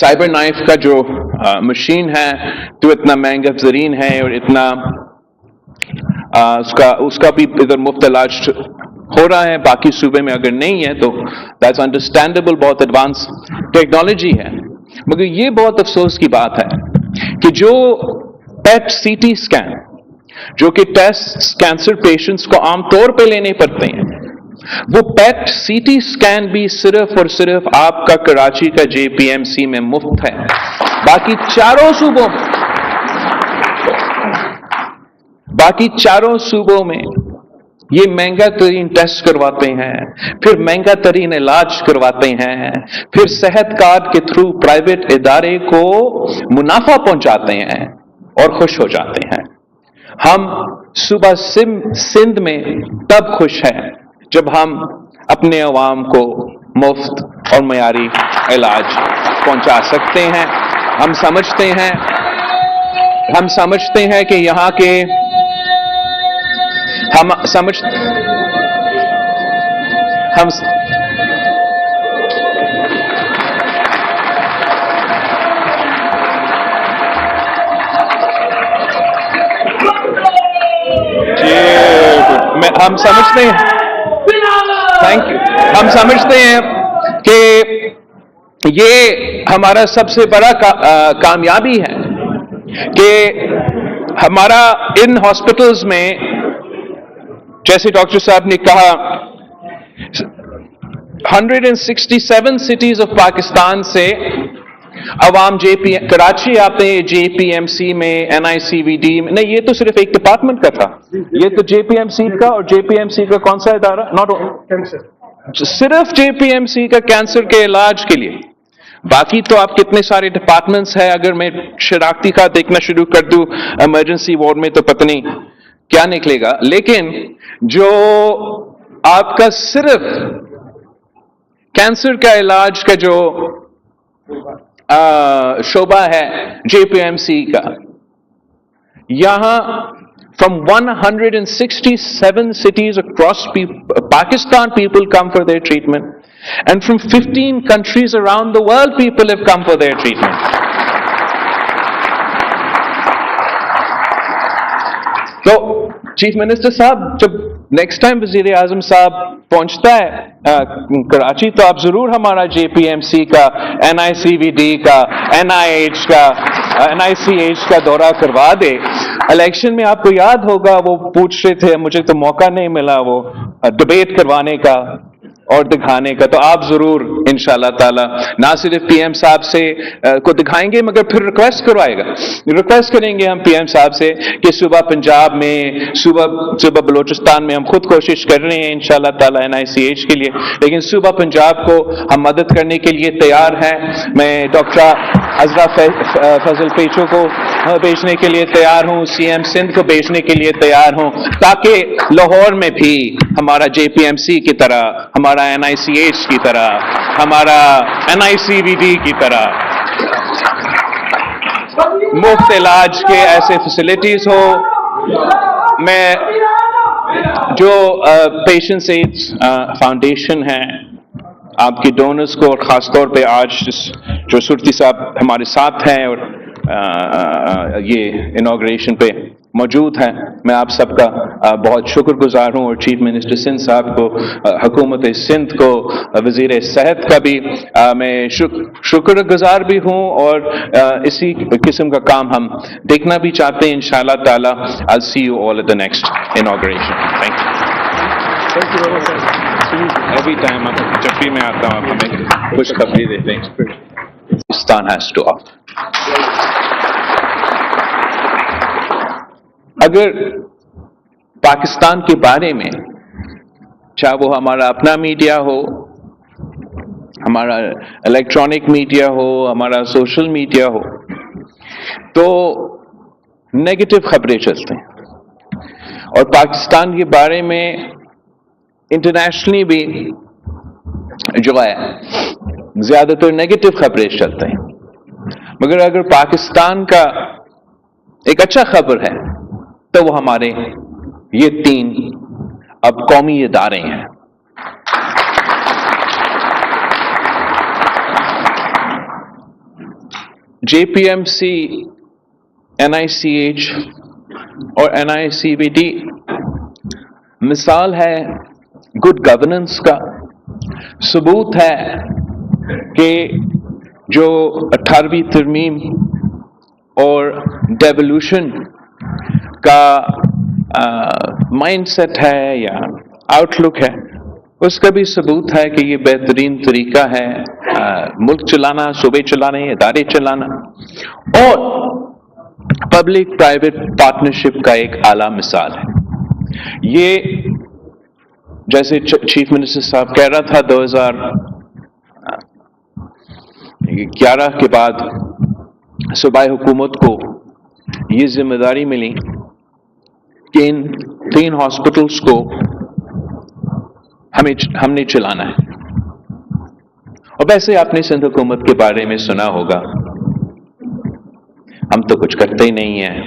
Cyber knife का जो machine है तो इतना महंगा तरीन है और इतना उसका भी इधर मुफ्त इलाज हो रहा है, बाकी सूबे में अगर नहीं है तो दैट्स अंडरस्टैंडेबल, बहुत एडवांस टेक्नोलॉजी है। मगर ये बहुत अफसोस की बात है कि जो पेट सीटी स्कैन, जो कि टेस्ट कैंसर पेशेंट्स को आमतौर पे लेने पड़ते हैं, वो पेट सीटी स्कैन भी सिर्फ और सिर्फ आपका कराची का JPMC में मुफ्त है। बाकी चारों सूबों में ये महंगा तरीन टेस्ट करवाते हैं, फिर महंगा तरीन इलाज करवाते हैं, फिर सेहत कार्ड के थ्रू प्राइवेट इदारे को मुनाफा पहुंचाते हैं और खुश हो जाते हैं। हम सूबा सिंध में तब खुश हैं जब हम अपने अवाम को मुफ्त और मयारी इलाज पहुंचा सकते हैं। हम समझते हैं कि यहाँ के हम समझते हैं, थैंक यू, हम समझते हैं कि ये हमारा सबसे बड़ा कामयाबी है कि हमारा इन हॉस्पिटल्स में, जैसे डॉक्टर साहब ने कहा, 167 सिटीज ऑफ पाकिस्तान से अवाम कराची आते हैं JPMC में, NICVD में। नहीं, ये तो सिर्फ एक डिपार्टमेंट का था, ये तो JPMC का, और JPMC का कौन सा इदारा, नॉट कैंसर, सिर्फ JPMC का कैंसर के इलाज के लिए। बाकी तो आप कितने सारे डिपार्टमेंट्स हैं, अगर मैं शरारती का देखना शुरू कर दूं इमरजेंसी वार्ड में तो पता नहीं क्या निकलेगा। लेकिन जो आपका सिर्फ कैंसर का इलाज का जो शोबा है JPMC का, यहां from 167 cities across Pakistan people come for their treatment, and from 15 countries around the world people have come for their treatment. तो चीफ मिनिस्टर साहब, जब नेक्स्ट टाइम वजीर आजम साहब पहुंचता है कराची, तो आप जरूर हमारा JPMC का, NICVD का, NIH का, NICH का दौरा करवा दे। इलेक्शन में आपको याद होगा वो पूछ रहे थे, मुझे तो मौका नहीं मिला वो डिबेट करवाने का और दिखाने का, तो आप जरूर इंशाल्लाह ताला ना सिर्फ PM साहब से को दिखाएंगे, मगर फिर रिक्वेस्ट करेंगे हम PM साहब से कि सूबा पंजाब में, सूबा बलोचिस्तान में हम खुद कोशिश कर रहे हैं इंशाल्लाह ताला NICH के लिए, लेकिन सूबा पंजाब को हम मदद करने के लिए तैयार हैं। मैं डॉक्टर अजरा फजल पेचो को भेजने के लिए तैयार हूँ, CM सिंध को भेजने के लिए तैयार हूँ, ताकि लाहौर में भी हमारा JPMC की तरह, हमारा NICH की तरह, हमारा NICVD की तरह मुफ्त इलाज के ऐसे फैसिलिटीज हो। मैं जो पेशेंट्स एड्स फाउंडेशन है, आपके डोनर्स को, और ख़ास तौर पे आज जो सुरती साहब हमारे साथ हैं और ये इनॉग्रेशन पे मौजूद हैं, मैं आप सबका बहुत शुक्रगुजार हूँ, और चीफ मिनिस्टर सिंध साहब को, हुकूमत सिंध को, वजीर सेहत का भी मैं शुक्रगुजार भी हूँ, और इसी किस्म का काम हम देखना भी चाहते हैं इंशाल्लाह ताला। I'll see you all at the next inauguration. Thank you. Every time जब भी मैं आता हूँ आप हमें कुछ खबरें देते हैं। Pakistan has to offer. अगर पाकिस्तान के बारे में, चाहे वो हमारा अपना मीडिया हो, हमारा इलेक्ट्रॉनिक मीडिया हो, हमारा सोशल मीडिया हो, तो नेगेटिव खबरें चलते हैं, और पाकिस्तान के बारे में इंटरनेशनली भी जो है ज्यादातर नेगेटिव खबरें चलते हैं। मगर अगर पाकिस्तान का एक अच्छा खबर है तो वो हमारे ये 3 अब कौमी इदारे हैं। JPMC, NICH اور NICVD مثال ہے گڈ گورننس کا، ثبوت ہے کہ جو 18ویں ترمیم اور ڈیولوشن کا مائنڈ سیٹ ہے یا آؤٹ لک ہے، اس کا بھی ثبوت ہے کہ یہ بہترین طریقہ ہے ملک چلانا، صوبے چلانے، ادارے چلانا، اور پبلک پرائیویٹ پارٹنرشپ کا ایک اعلیٰ مثال ہے۔ یہ جیسے چیف منسٹر صاحب کہہ رہا تھا 2011 کے بعد صوبائی حکومت کو یہ ذمہ داری ملی کہ ان 3 ہاسپٹلس کو ہم نے چلانا ہے۔ اور ویسے آپ نے سندھ حکومت کے بارے میں سنا ہوگا، ہم تو کچھ کرتے ہی نہیں ہیں۔